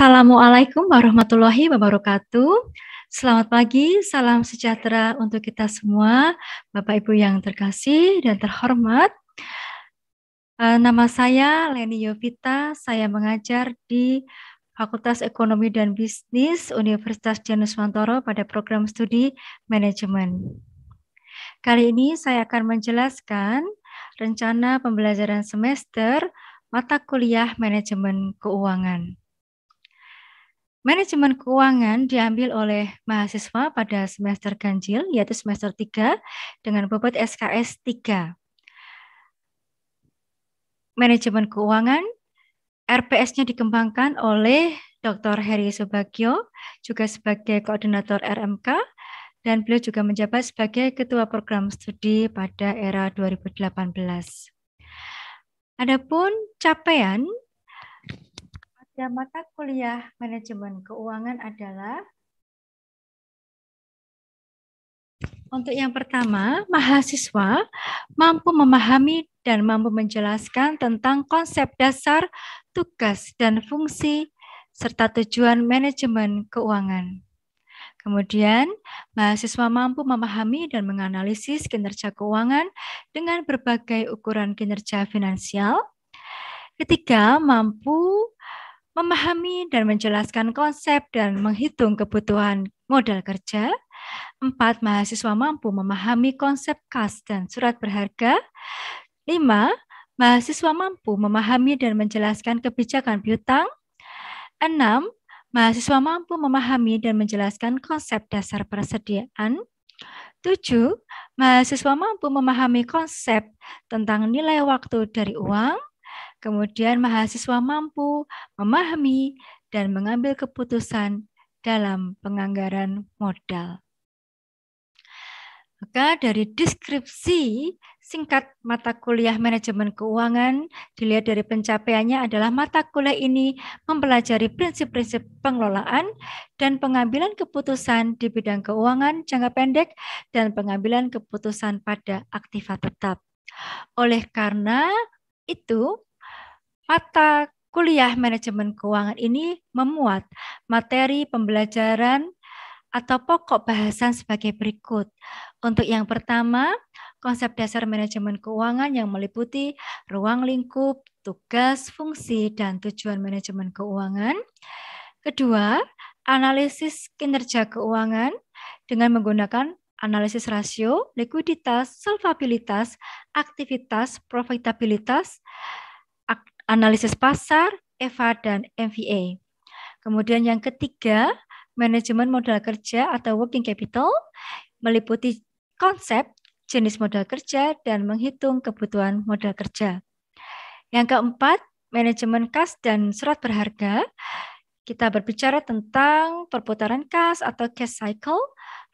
Assalamualaikum warahmatullahi wabarakatuh. Selamat pagi, salam sejahtera untuk kita semua, Bapak Ibu yang terkasih dan terhormat. Nama saya Leni Yovita, saya mengajar di Fakultas Ekonomi dan Bisnis Universitas Dian Nuswantoro pada program studi manajemen. Kali ini saya akan menjelaskan rencana pembelajaran semester mata kuliah manajemen keuangan. Manajemen keuangan diambil oleh mahasiswa pada semester ganjil, yaitu semester 3, dengan bobot SKS 3. Manajemen keuangan, RPS-nya dikembangkan oleh Dr. Heri Subagio, juga sebagai koordinator RMK, dan beliau juga menjabat sebagai ketua program studi pada era 2018. Adapun capaian pada mata kuliah manajemen keuangan adalah untuk yang pertama, mahasiswa mampu memahami dan mampu menjelaskan tentang konsep dasar, tugas, dan fungsi, serta tujuan manajemen keuangan. Kemudian, mahasiswa mampu memahami dan menganalisis kinerja keuangan dengan berbagai ukuran kinerja finansial. Ketiga, mampu memahami dan menjelaskan konsep dan menghitung kebutuhan modal kerja. 4. Mahasiswa mampu memahami konsep kas dan surat berharga. 5. Mahasiswa mampu memahami dan menjelaskan kebijakan piutang. 6. Mahasiswa mampu memahami dan menjelaskan konsep dasar persediaan. 7. Mahasiswa mampu memahami konsep tentang nilai waktu dari uang. Kemudian mahasiswa mampu memahami dan mengambil keputusan dalam penganggaran modal. Maka dari deskripsi singkat mata kuliah manajemen keuangan, dilihat dari pencapaiannya adalah mata kuliah ini mempelajari prinsip-prinsip pengelolaan dan pengambilan keputusan di bidang keuangan jangka pendek dan pengambilan keputusan pada aktiva tetap. Oleh karena itu, mata kuliah manajemen keuangan ini memuat materi pembelajaran atau pokok bahasan sebagai berikut. Untuk yang pertama, konsep dasar manajemen keuangan yang meliputi ruang lingkup, tugas, fungsi, dan tujuan manajemen keuangan. Kedua, analisis kinerja keuangan dengan menggunakan analisis rasio, likuiditas, solvabilitas, aktivitas, profitabilitas, analisis pasar, EVA, dan MVA. Kemudian yang ketiga, manajemen modal kerja atau working capital meliputi konsep, jenis modal kerja, dan menghitung kebutuhan modal kerja. Yang keempat, manajemen kas dan surat berharga. Kita berbicara tentang perputaran kas atau cash cycle,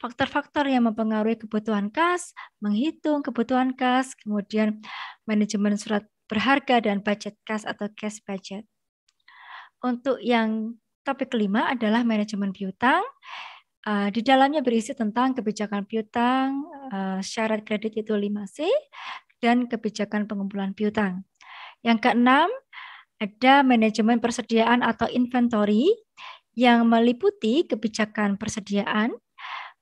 faktor-faktor yang mempengaruhi kebutuhan kas, menghitung kebutuhan kas, kemudian manajemen surat berharga dan budget kas atau cash budget. Untuk yang topik kelima adalah manajemen piutang. Di dalamnya berisi tentang kebijakan piutang, syarat kredit itu 5C, dan kebijakan pengumpulan piutang. Yang keenam, ada manajemen persediaan atau inventory yang meliputi kebijakan persediaan,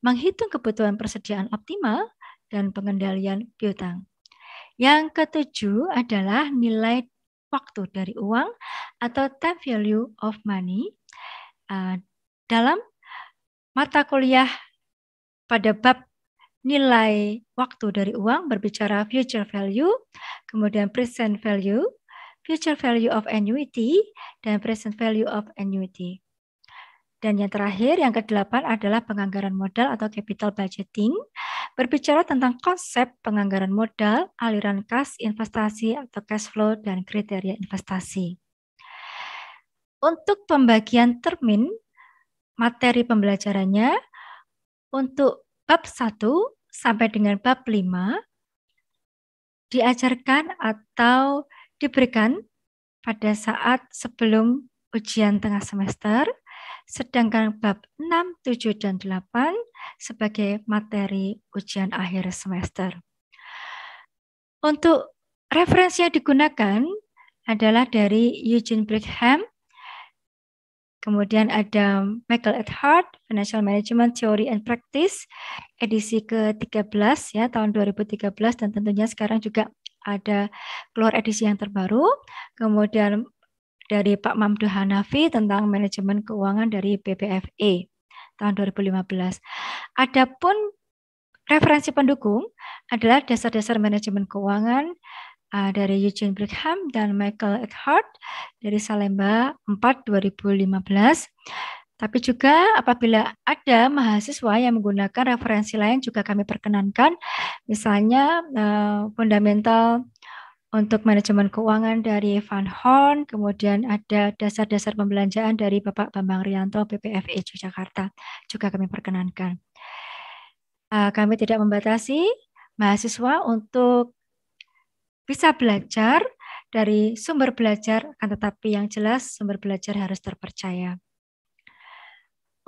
menghitung kebutuhan persediaan optimal, dan pengendalian piutang. Yang ketujuh adalah nilai waktu dari uang atau time value of money. Dalam mata kuliah pada bab nilai waktu dari uang berbicara future value, kemudian present value, future value of annuity, dan present value of annuity. Dan yang terakhir, yang ke-8 adalah penganggaran modal atau capital budgeting, berbicara tentang konsep penganggaran modal, aliran kas, investasi atau cash flow, dan kriteria investasi. Untuk pembagian termin materi pembelajarannya, untuk bab 1 sampai dengan bab 5 diajarkan atau diberikan pada saat sebelum ujian tengah semester, sedangkan bab 6, 7, dan 8 sebagai materi ujian akhir semester. Untuk referensi yang digunakan adalah dari Eugene Brigham, Kemudian ada Michael Edhart, Financial Management Theory and Practice, edisi ke-13 ya, tahun 2013, dan tentunya sekarang juga ada keluar edisi yang terbaru. Kemudian dari Pak Mamdu Hanafi tentang manajemen keuangan dari BPFE tahun 2015. Adapun referensi pendukung adalah dasar-dasar manajemen keuangan dari Eugene Brigham dan Michael Edhart dari Salemba 4 2015. Tapi juga apabila ada mahasiswa yang menggunakan referensi lain juga kami perkenankan, misalnya fundamental untuk manajemen keuangan dari Van Horn, kemudian ada dasar-dasar pembelanjaan dari Bapak Bambang Rianto, BPFE Yogyakarta, juga kami perkenankan. Kami tidak membatasi mahasiswa untuk bisa belajar dari sumber belajar, akan tetapi yang jelas sumber belajar harus terpercaya.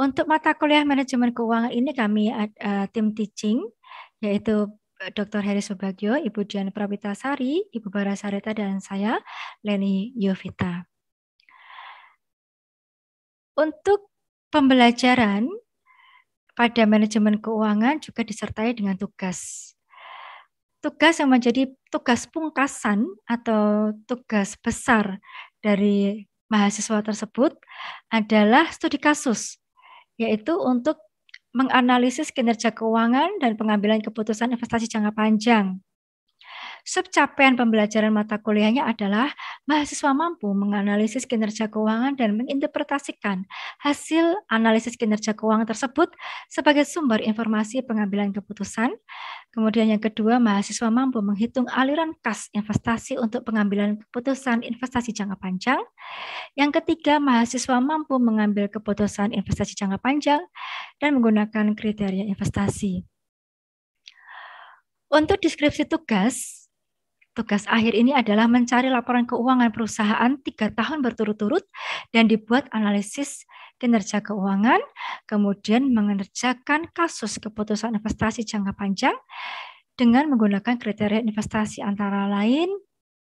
Untuk mata kuliah manajemen keuangan ini kami tim teaching, yaitu Dr. Heri Subagio, Ibu Dian Prawitasari, Ibu Bara Sarita, dan saya, Leni Yovita. Untuk pembelajaran pada manajemen keuangan juga disertai dengan tugas. Tugas yang menjadi tugas pungkasan atau tugas besar dari mahasiswa tersebut adalah studi kasus, yaitu untuk menganalisis kinerja keuangan dan pengambilan keputusan investasi jangka panjang. Subcapaian pembelajaran mata kuliahnya adalah mahasiswa mampu menganalisis kinerja keuangan dan menginterpretasikan hasil analisis kinerja keuangan tersebut sebagai sumber informasi pengambilan keputusan. Kemudian yang kedua, mahasiswa mampu menghitung aliran kas investasi untuk pengambilan keputusan investasi jangka panjang. Yang ketiga, mahasiswa mampu mengambil keputusan investasi jangka panjang dan menggunakan kriteria investasi. Untuk deskripsi tugas akhir ini adalah mencari laporan keuangan perusahaan 3 tahun berturut-turut dan dibuat analisis kinerja keuangan, kemudian mengerjakan kasus keputusan investasi jangka panjang dengan menggunakan kriteria investasi antara lain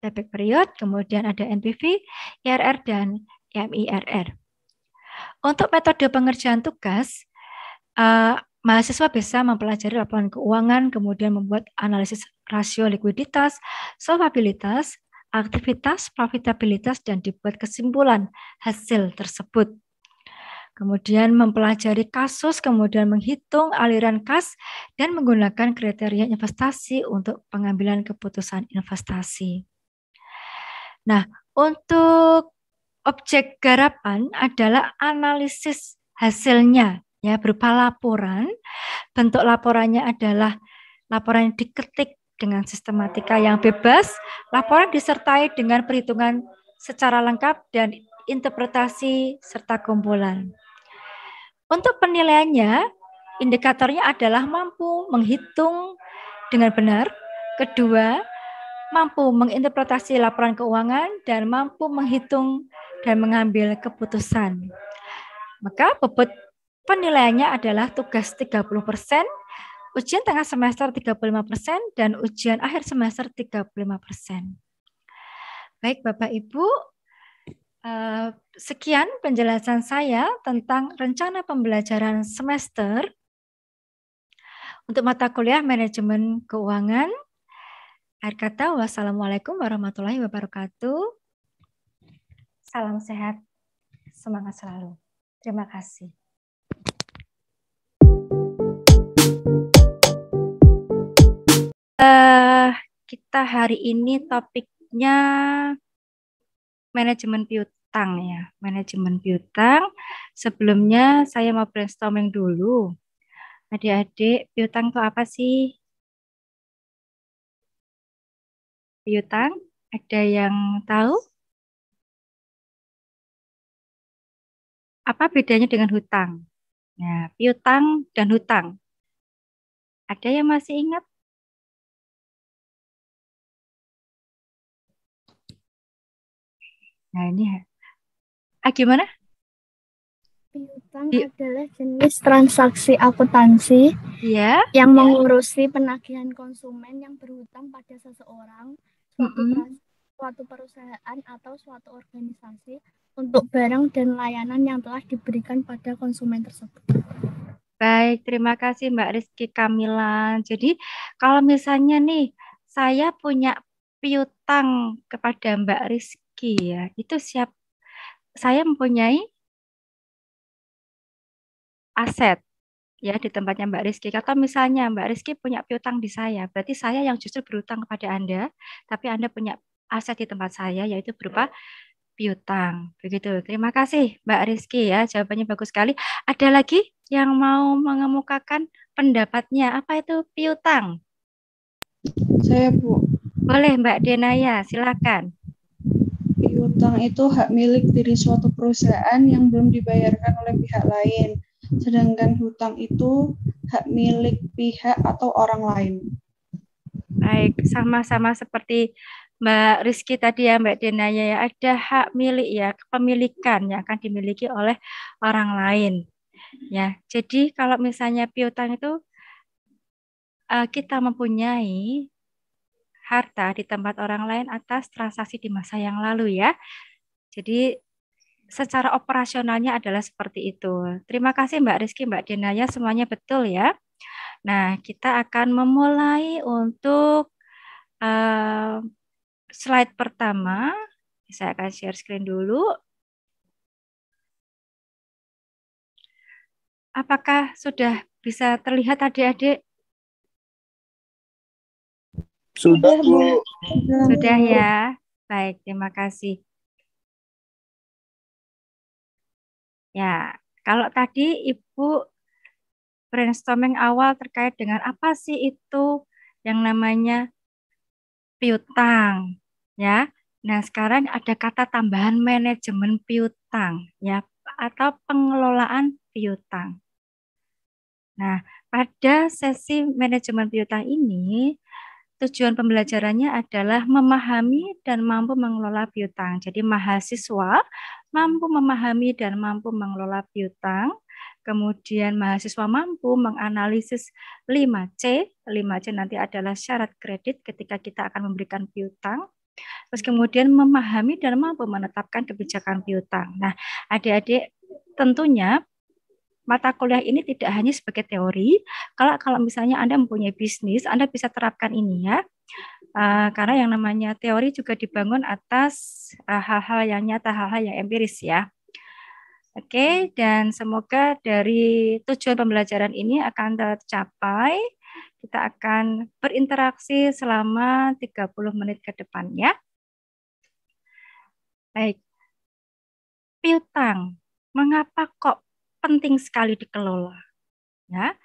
payback period, kemudian ada NPV, IRR, dan MIRR. Untuk metode pengerjaan tugas, mahasiswa bisa mempelajari laporan keuangan, kemudian membuat analisis rasio likuiditas, solvabilitas, aktivitas, profitabilitas, dan dibuat kesimpulan hasil tersebut. Kemudian mempelajari kasus, kemudian menghitung aliran kas, dan menggunakan kriteria investasi untuk pengambilan keputusan investasi. Nah, untuk objek garapan adalah analisis hasilnya, ya, berupa laporan. Bentuk laporannya adalah laporan yang diketik dengan sistematika yang bebas, laporan disertai dengan perhitungan secara lengkap dan interpretasi serta kumpulan. Untuk penilaiannya, indikatornya adalah mampu menghitung dengan benar, kedua, mampu menginterpretasi laporan keuangan, dan mampu menghitung dan mengambil keputusan. Maka bobot penilaiannya adalah tugas 30%, ujian tengah semester 35%, dan ujian akhir semester 35%. Baik Bapak Ibu, sekian penjelasan saya tentang rencana pembelajaran semester untuk mata kuliah manajemen keuangan. Akhir kata, wassalamualaikum warahmatullahi wabarakatuh. Salam sehat, semangat selalu. Terima kasih. Kita hari ini topiknya manajemen piutang ya, manajemen piutang. Sebelumnya saya mau brainstorming dulu. Adik-adik, piutang itu apa sih? Piutang, ada yang tahu? Apa bedanya dengan hutang? Nah, piutang dan hutang. Ada yang masih ingat? Nah, ini gimana? Piutang adalah jenis transaksi akuntansi yang mengurusi penagihan konsumen yang berhutang pada seseorang, suatu suatu perusahaan atau suatu organisasi untuk barang dan layanan yang telah diberikan pada konsumen tersebut. Baik, terima kasih Mbak Rizky Kamilan. Jadi kalau misalnya nih saya punya piutang kepada Mbak Rizky ya, itu saya mempunyai aset ya di tempatnya Mbak Rizky. Atau misalnya Mbak Rizky punya piutang di saya, berarti saya yang justru berutang kepada Anda, tapi Anda punya aset di tempat saya yaitu berupa piutang. Begitu. Terima kasih Mbak Rizky ya, jawabannya bagus sekali. Ada lagi yang mau mengemukakan pendapatnya, apa itu piutang? Saya, Bu. Boleh Mbak Denaya, silakan. Piutang itu hak milik dari suatu perusahaan yang belum dibayarkan oleh pihak lain. Sedangkan hutang itu hak milik pihak atau orang lain. Baik, sama-sama seperti Mbak Rizky tadi ya, Mbak Denaya ya, ada hak milik ya, kepemilikan yang akan dimiliki oleh orang lain. Ya, jadi kalau misalnya piutang itu kita mempunyai harta di tempat orang lain atas transaksi di masa yang lalu ya. Jadi secara operasionalnya adalah seperti itu. Terima kasih Mbak Rizky, Mbak Denaya, semuanya betul ya. Nah, kita akan memulai untuk slide pertama. Saya akan share screen dulu. Apakah sudah bisa terlihat adik-adik? Sudah, Bu. Sudah ya. Baik, terima kasih. Ya, kalau tadi Ibu brainstorming awal terkait dengan apa sih itu yang namanya piutang, ya. Nah, sekarang ada kata tambahan manajemen piutang, ya, atau pengelolaan piutang. Nah, pada sesi manajemen piutang ini, tujuan pembelajarannya adalah memahami dan mampu mengelola piutang. Jadi mahasiswa mampu memahami dan mampu mengelola piutang. Kemudian mahasiswa mampu menganalisis 5C. 5C nanti adalah syarat kredit ketika kita akan memberikan piutang. Terus kemudian memahami dan mampu menetapkan kebijakan piutang. Nah, adik-adik tentunya mata kuliah ini tidak hanya sebagai teori. Kalau misalnya Anda mempunyai bisnis, Anda bisa terapkan ini ya. Karena yang namanya teori juga dibangun atas hal-hal yang nyata, hal-hal yang empiris ya. Oke, dan semoga dari tujuan pembelajaran ini akan tercapai. Kita akan berinteraksi selama 30 menit ke depan ya. Baik, piutang. Mengapa kok penting sekali dikelola? Ya,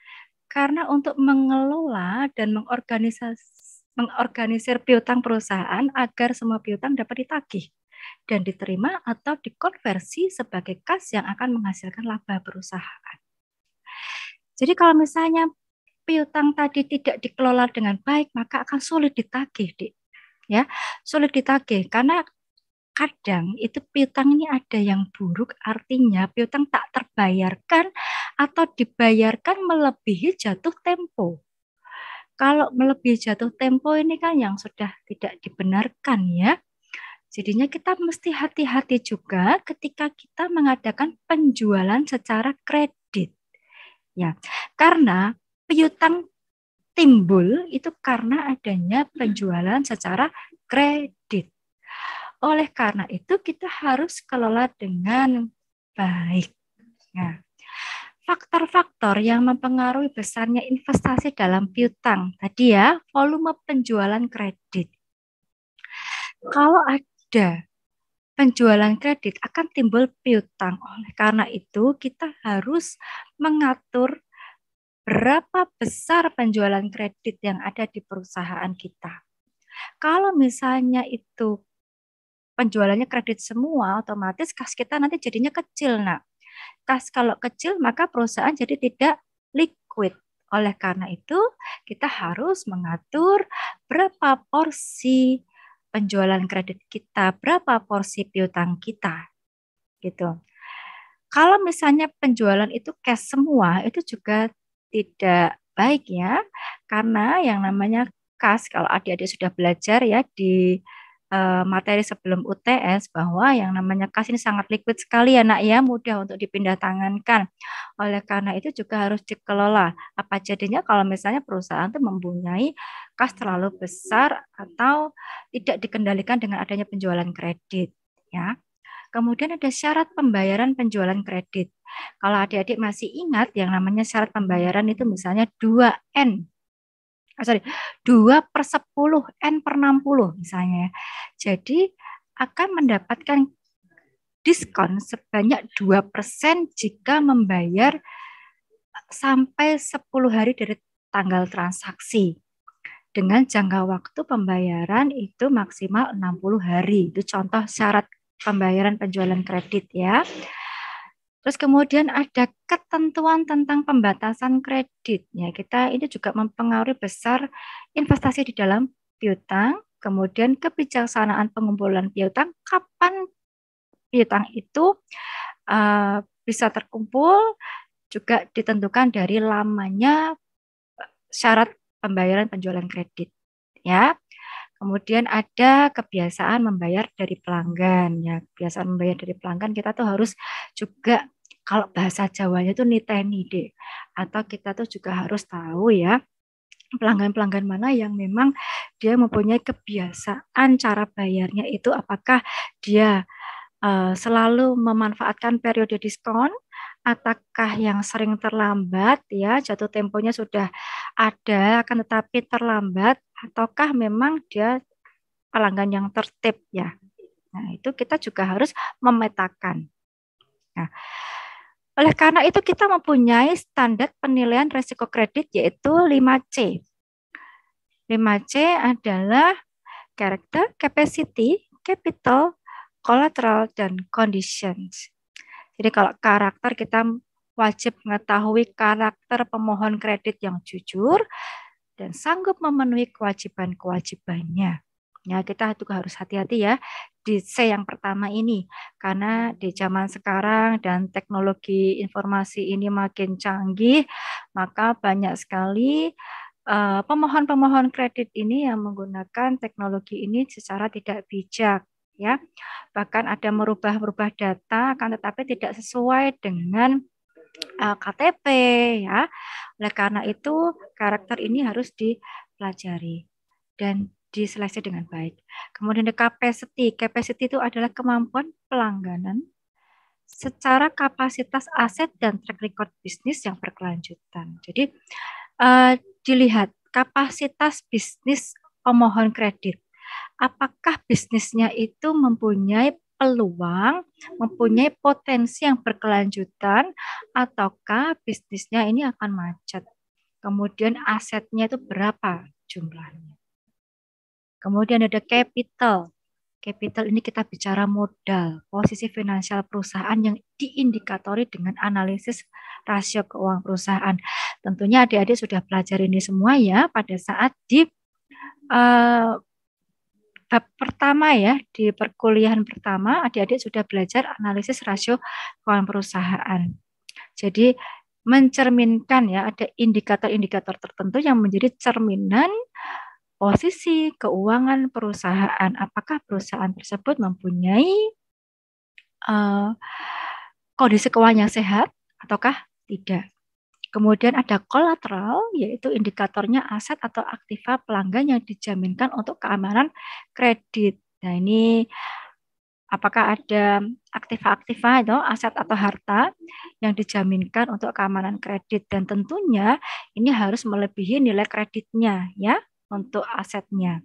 karena untuk mengelola dan mengorganisir piutang perusahaan agar semua piutang dapat ditagih dan diterima atau dikonversi sebagai kas yang akan menghasilkan laba perusahaan. Jadi kalau misalnya piutang tadi tidak dikelola dengan baik, maka akan sulit ditagih, Dik. Ya, sulit ditagih karena kadang itu piutang ini ada yang buruk, artinya piutang tak terbayarkan atau dibayarkan melebihi jatuh tempo. Kalau melebihi jatuh tempo ini kan yang sudah tidak dibenarkan ya. Jadinya kita mesti hati-hati juga ketika kita mengadakan penjualan secara kredit. Ya, karena piutang timbul itu karena adanya penjualan secara kredit. Oleh karena itu kita harus kelola dengan baik. Nah, faktor-faktor yang mempengaruhi besarnya investasi dalam piutang tadi ya, volume penjualan kredit. Kalau ada penjualan kredit akan timbul piutang. Oleh karena itu kita harus mengatur berapa besar penjualan kredit yang ada di perusahaan kita. Kalau misalnya itu penjualannya kredit semua, otomatis kas kita nanti jadinya kecil. Nah, kas kalau kecil maka perusahaan jadi tidak liquid. Oleh karena itu, kita harus mengatur berapa porsi penjualan kredit kita, berapa porsi piutang kita. Gitu. Kalau misalnya penjualan itu cash semua, itu juga tidak baik ya. Karena yang namanya kas, kalau adik-adik sudah belajar ya di materi sebelum UTS bahwa yang namanya kas ini sangat liquid sekali ya nak ya, mudah untuk dipindah tangankan. Oleh karena itu juga harus dikelola. Apa jadinya kalau misalnya perusahaan itu mempunyai kas terlalu besar atau tidak dikendalikan dengan adanya penjualan kredit ya. Kemudian ada syarat pembayaran penjualan kredit. Kalau adik-adik masih ingat yang namanya syarat pembayaran itu misalnya 2N. 2/10 N/60 misalnya. Jadi akan mendapatkan diskon sebanyak 2% jika membayar sampai 10 hari dari tanggal transaksi. Dengan jangka waktu pembayaran itu maksimal 60 hari. Itu contoh syarat pembayaran penjualan kredit ya. Terus kemudian ada ketentuan tentang pembatasan kredit. Ya, kita ini juga mempengaruhi besar investasi di dalam piutang, kemudian kebijaksanaan pengumpulan piutang, kapan piutang itu bisa terkumpul, juga ditentukan dari lamanya syarat pembayaran penjualan kredit. Ya. Kemudian ada kebiasaan membayar dari pelanggan. Ya, kebiasaan membayar dari pelanggan kita tuh harus juga, kalau bahasa Jawanya tuh niteni deh. Atau kita tuh juga harus tahu ya pelanggan-pelanggan mana yang memang dia mempunyai kebiasaan cara bayarnya itu, apakah dia selalu memanfaatkan periode diskon, ataukah yang sering terlambat ya, jatuh temponya sudah ada akan tetapi terlambat, ataukah memang dia pelanggan yang tertib ya. Nah, itu kita juga harus memetakan. Nah, oleh karena itu kita mempunyai standar penilaian risiko kredit yaitu 5C. 5C adalah character, capacity, capital, collateral, dan conditions. Jadi kalau karakter, kita wajib mengetahui karakter pemohon kredit yang jujur dan sanggup memenuhi kewajiban-kewajibannya. Ya, kita juga harus hati-hati ya di C yang pertama ini, karena di zaman sekarang dan teknologi informasi ini makin canggih, maka banyak sekali pemohon-pemohon kredit ini yang menggunakan teknologi ini secara tidak bijak. Ya, bahkan ada merubah-rubah data, akan tetapi tidak sesuai dengan KTP ya. Oleh karena itu karakter ini harus dipelajari dan diseleksi dengan baik. Kemudian ada capacity. Capacity itu adalah kemampuan pelangganan secara kapasitas aset dan track record bisnis yang berkelanjutan. Jadi dilihat kapasitas bisnis pemohon kredit. Apakah bisnisnya itu mempunyai peluang, mempunyai potensi yang berkelanjutan, ataukah bisnisnya ini akan macet. Kemudian asetnya itu berapa jumlahnya. Kemudian ada capital. Capital ini kita bicara modal, posisi finansial perusahaan yang diindikatori dengan analisis rasio keuangan perusahaan. Tentunya adik-adik sudah pelajari ini semua ya pada saat di bab pertama ya, di perkuliahan pertama adik-adik sudah belajar analisis rasio keuangan perusahaan. Jadi mencerminkan ya, ada indikator-indikator tertentu yang menjadi cerminan posisi keuangan perusahaan. Apakah perusahaan tersebut mempunyai kondisi keuangan yang sehat ataukah tidak. Kemudian ada kolateral, yaitu indikatornya aset atau aktiva pelanggan yang dijaminkan untuk keamanan kredit. Nah, ini apakah ada aktiva-aktiva itu aset atau harta yang dijaminkan untuk keamanan kredit, dan tentunya ini harus melebihi nilai kreditnya ya untuk asetnya.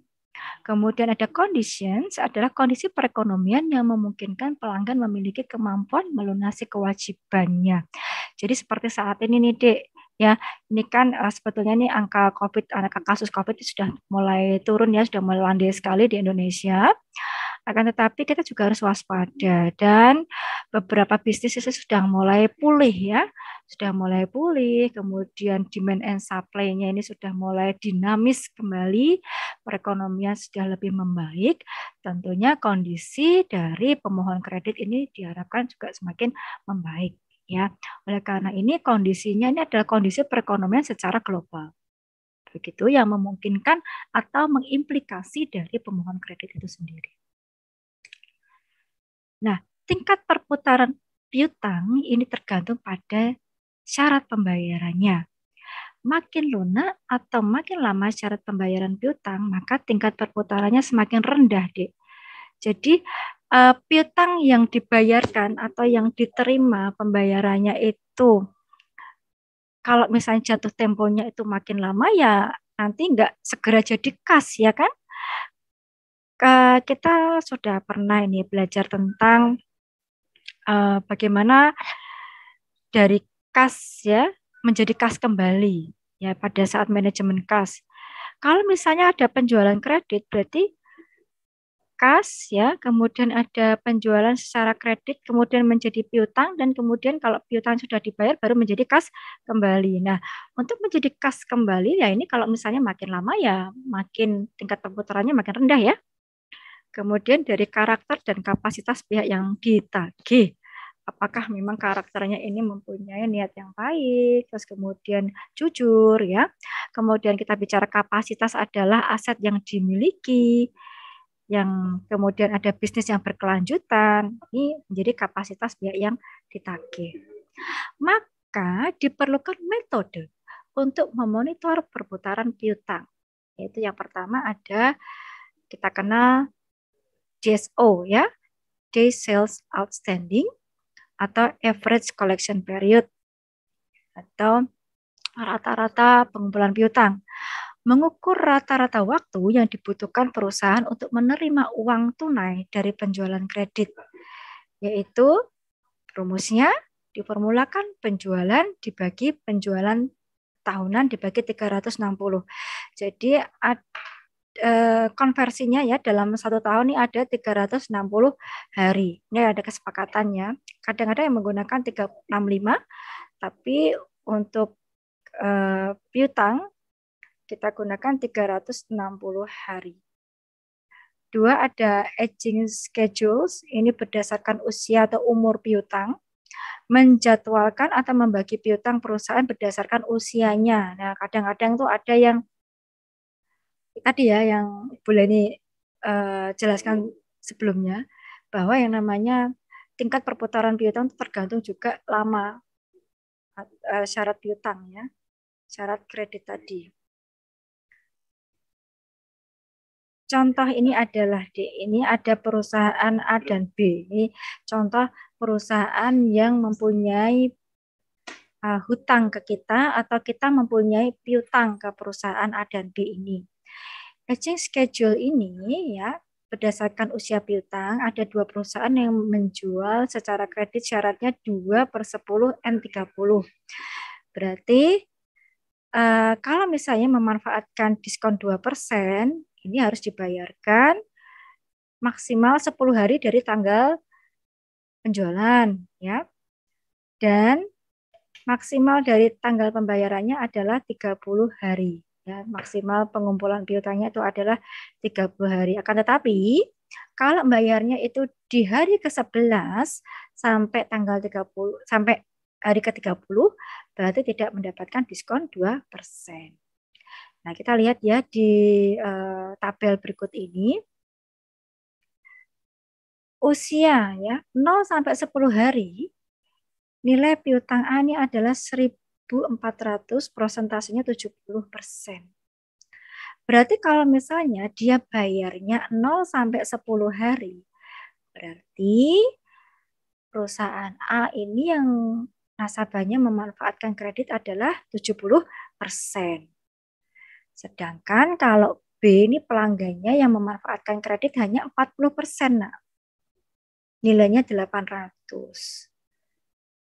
Kemudian ada conditions, adalah kondisi perekonomian yang memungkinkan pelanggan memiliki kemampuan melunasi kewajibannya. Jadi seperti saat ini nih Dek, ya ini kan sebetulnya nih angka kasus COVID sudah mulai turun ya, sudah mulai landai sekali di Indonesia. Akan tetapi kita juga harus waspada, dan beberapa bisnis itu sudah mulai pulih ya, sudah mulai pulih, kemudian demand and supply-nya ini sudah mulai dinamis kembali, perekonomian sudah lebih membaik, tentunya kondisi dari pemohon kredit ini diharapkan juga semakin membaik ya. Oleh karena ini kondisinya ini adalah kondisi perekonomian secara global. Begitu yang memungkinkan atau mengimplikasi dari pemohon kredit itu sendiri. Nah, tingkat perputaran piutang ini tergantung pada syarat pembayarannya. Makin lunak atau makin lama syarat pembayaran piutang, maka tingkat perputarannya semakin rendah, Dek. Jadi, piutang yang dibayarkan atau yang diterima pembayarannya itu, kalau misalnya jatuh temponya itu makin lama, ya nanti nggak segera jadi kas, ya kan? Kita sudah pernah ini belajar tentang bagaimana dari kas ya menjadi kas kembali ya pada saat manajemen kas. Kalau misalnya ada penjualan kredit berarti kas ya, kemudian ada penjualan secara kredit, kemudian menjadi piutang dan kemudian kalau piutang sudah dibayar baru menjadi kas kembali. Nah, untuk menjadi kas kembali ya ini kalau misalnya makin lama ya makin tingkat perputarannya makin rendah ya. Kemudian dari karakter dan kapasitas pihak yang ditagih. Apakah memang karakternya ini mempunyai niat yang baik, terus kemudian jujur ya. Kemudian kita bicara kapasitas adalah aset yang dimiliki, yang kemudian ada bisnis yang berkelanjutan. Ini menjadi kapasitas pihak yang ditagih. Maka diperlukan metode untuk memonitor perputaran piutang. Yaitu yang pertama ada kita kenal DSO ya, Day Sales Outstanding atau Average Collection Period atau rata-rata pengumpulan piutang. Mengukur rata-rata waktu yang dibutuhkan perusahaan untuk menerima uang tunai dari penjualan kredit, yaitu rumusnya diformulakan penjualan dibagi penjualan tahunan dibagi 360. Jadi konversinya ya dalam 1 tahun ini ada 360 hari. Ini ada kesepakatannya. Kadang-kadang yang menggunakan 365, tapi untuk piutang kita gunakan 360 hari. Dua, ada aging schedules, ini berdasarkan usia atau umur piutang, menjadwalkan atau membagi piutang perusahaan berdasarkan usianya. Nah, kadang-kadang tuh ada yang tadi ya yang boleh ini jelaskan sebelumnya, bahwa yang namanya tingkat perputaran piutang itu tergantung juga lama syarat piutang ya, syarat kredit tadi. Contoh ini adalah ini ada perusahaan A dan B. Ini contoh perusahaan yang mempunyai hutang ke kita atau kita mempunyai piutang ke perusahaan A dan B ini. Aging schedule ini ya berdasarkan usia piutang ada 2 perusahaan yang menjual secara kredit syaratnya 2/10 N30. Berarti kalau misalnya memanfaatkan diskon 2%, ini harus dibayarkan maksimal 10 hari dari tanggal penjualan ya. Dan maksimal dari tanggal pembayarannya adalah 30 hari. Ya, maksimal pengumpulan piutangnya itu adalah 30 hari. Akan tetapi kalau bayarnya itu di hari ke-11 sampai tanggal 30 sampai hari ke-30 berarti tidak mendapatkan diskon 2%. Nah, kita lihat ya di tabel berikut ini. Usia ya 0 sampai 10 hari nilai piutang A ini adalah 1.400, prosentasenya 70%. Berarti kalau misalnya dia bayarnya 0 sampai 10 hari, berarti perusahaan A ini yang nasabahnya memanfaatkan kredit adalah 70%. Sedangkan kalau B ini pelanggannya yang memanfaatkan kredit hanya 40%. Nah, nilainya 800.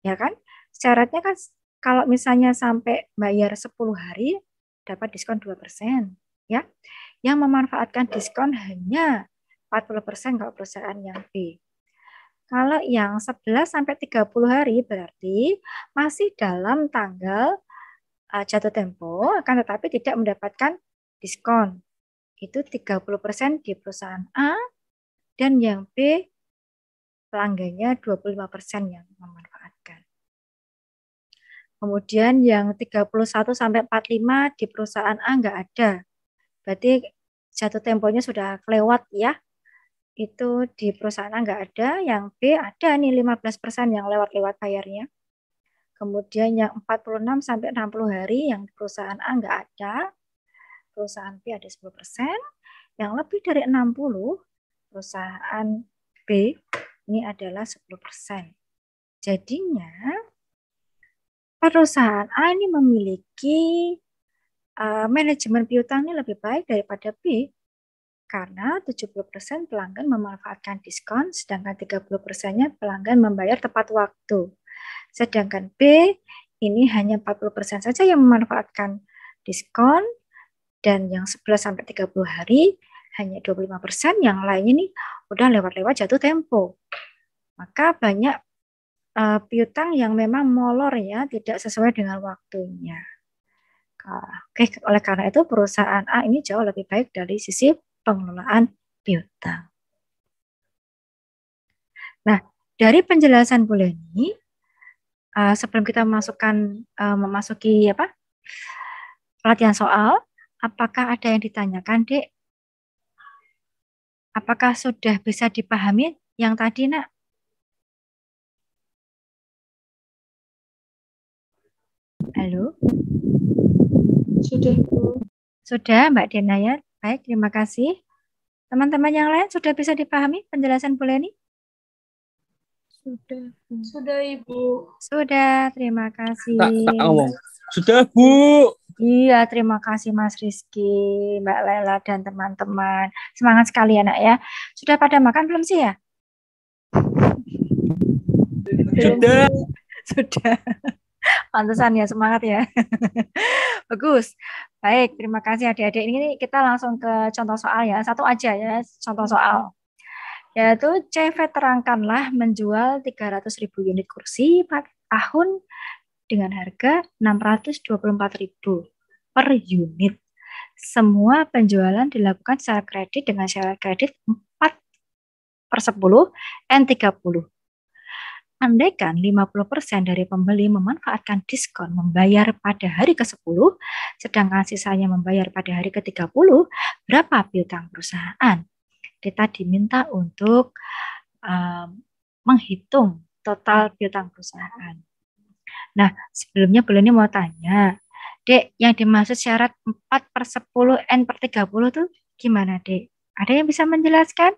Ya kan? Syaratnya kan kalau misalnya sampai bayar 10 hari dapat diskon 2%. Ya. Yang memanfaatkan diskon hanya 40% kalau perusahaan yang B. Kalau yang 11 sampai 30 hari berarti masih dalam tanggal jatuh tempo, akan tetapi tidak mendapatkan diskon. Itu 30% di perusahaan A dan yang B pelanggannya 25% yang memanfaatkan. Kemudian yang 31 sampai 45 di perusahaan A nggak ada. Berarti jatuh temponya sudah kelewat ya. itu di perusahaan A nggak ada, yang B ada nih 15% yang lewat-lewat bayarnya. Kemudian yang 46 sampai 60 hari yang perusahaan A nggak ada, perusahaan B ada 10%, yang lebih dari 60 perusahaan B ini adalah 10%. Jadinya perusahaan A ini memiliki manajemen piutang ini lebih baik daripada B karena 70% pelanggan memanfaatkan diskon, sedangkan 30%-nya pelanggan membayar tepat waktu. Sedangkan B ini hanya 40% saja yang memanfaatkan diskon, dan yang 11-30 hari hanya 25%, yang lainnya nih udah lewat-lewat jatuh tempo. Maka banyak piutang yang memang molor ya, tidak sesuai dengan waktunya. Oke, oleh karena itu perusahaan A ini jauh lebih baik dari sisi pengelolaan piutang. Nah, dari penjelasan Bu Leni, sebelum kita memasuki pelatihan soal, apakah ada yang ditanyakan, Dek? Apakah sudah bisa dipahami yang tadi, Nak? Halo? Sudah, Bu. Sudah, Mbak Denaya. Baik, terima kasih. Teman-teman yang lain sudah bisa dipahami penjelasan Bu Leni? Sudah, Bu. Sudah, Ibu. Sudah, terima kasih. Tak ngomong. Sudah, Bu. Iya, terima kasih Mas Rizky, Mbak Lela, dan teman-teman. Semangat sekali ya, Nak ya. Sudah pada makan belum sih ya? Sudah. Sudah. Pantesan ya, semangat ya. Bagus. Baik, terima kasih adik-adik. Ini kita langsung ke contoh soal ya. Satu aja ya, contoh soal. Yaitu CV terangkanlah menjual 300.000 unit kursi pada tahun dengan harga 624.000 per unit. Semua penjualan dilakukan secara kredit dengan syarat kredit 4/10 N30. Andaikan 50% dari pembeli memanfaatkan diskon membayar pada hari ke-10, sedangkan sisanya membayar pada hari ke-30, berapa piutang perusahaan? Kita diminta untuk menghitung total piutang perusahaan. Nah, sebelumnya Bu Leni mau tanya, Dek, yang dimaksud syarat 4/10 N/30 itu gimana, Dek? Ada yang bisa menjelaskan?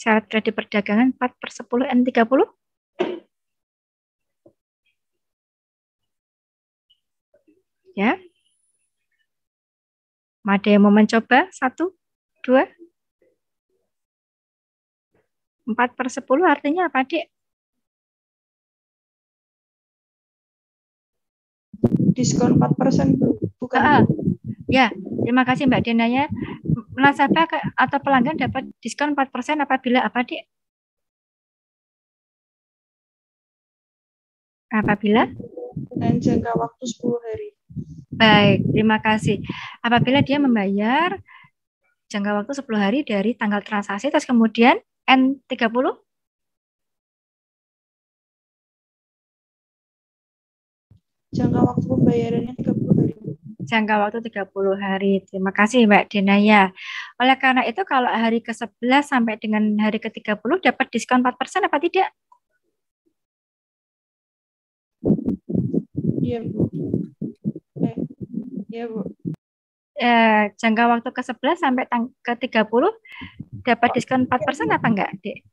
Syarat kredit perdagangan 4/10 N30? Ya? Ada yang mau mencoba? 1, 2? 4/10 artinya apa, Dek? Diskon 4%, Bu. Bukan. Ya, terima kasih Mbak Denaya. Nasabah atau pelanggan dapat diskon 4% apabila apa, Dek? Apabila? Dan jangka waktu 10 hari. Baik, terima kasih. Apabila dia membayar jangka waktu 10 hari dari tanggal transaksi, terus kemudian N30? Jangka waktu pembayarannya 30 hari. Jangka waktu 30 hari. Terima kasih Mbak Denaya. Oleh karena itu kalau hari ke-11 sampai dengan hari ke-30 dapat diskon 4% apa tidak? Iya, Bu. Iya, Bu. Jangka waktu ke-11 sampai ke-30 dapat diskon 4% apa enggak, Dek?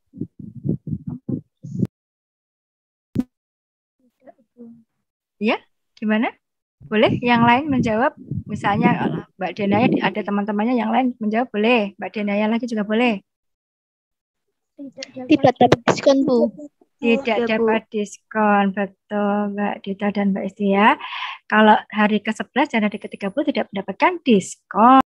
Ya, gimana? Boleh yang lain menjawab? Misalnya Mbak Denaya, ada teman-temannya yang lain menjawab, boleh. Mbak Denaya lagi juga boleh. Tidak dapat diskon, Bu. Tidak dapat diskon, betul Mbak Dita dan Mbak Isti ya. Kalau hari ke-11 dan hari ke-30 tidak mendapatkan diskon.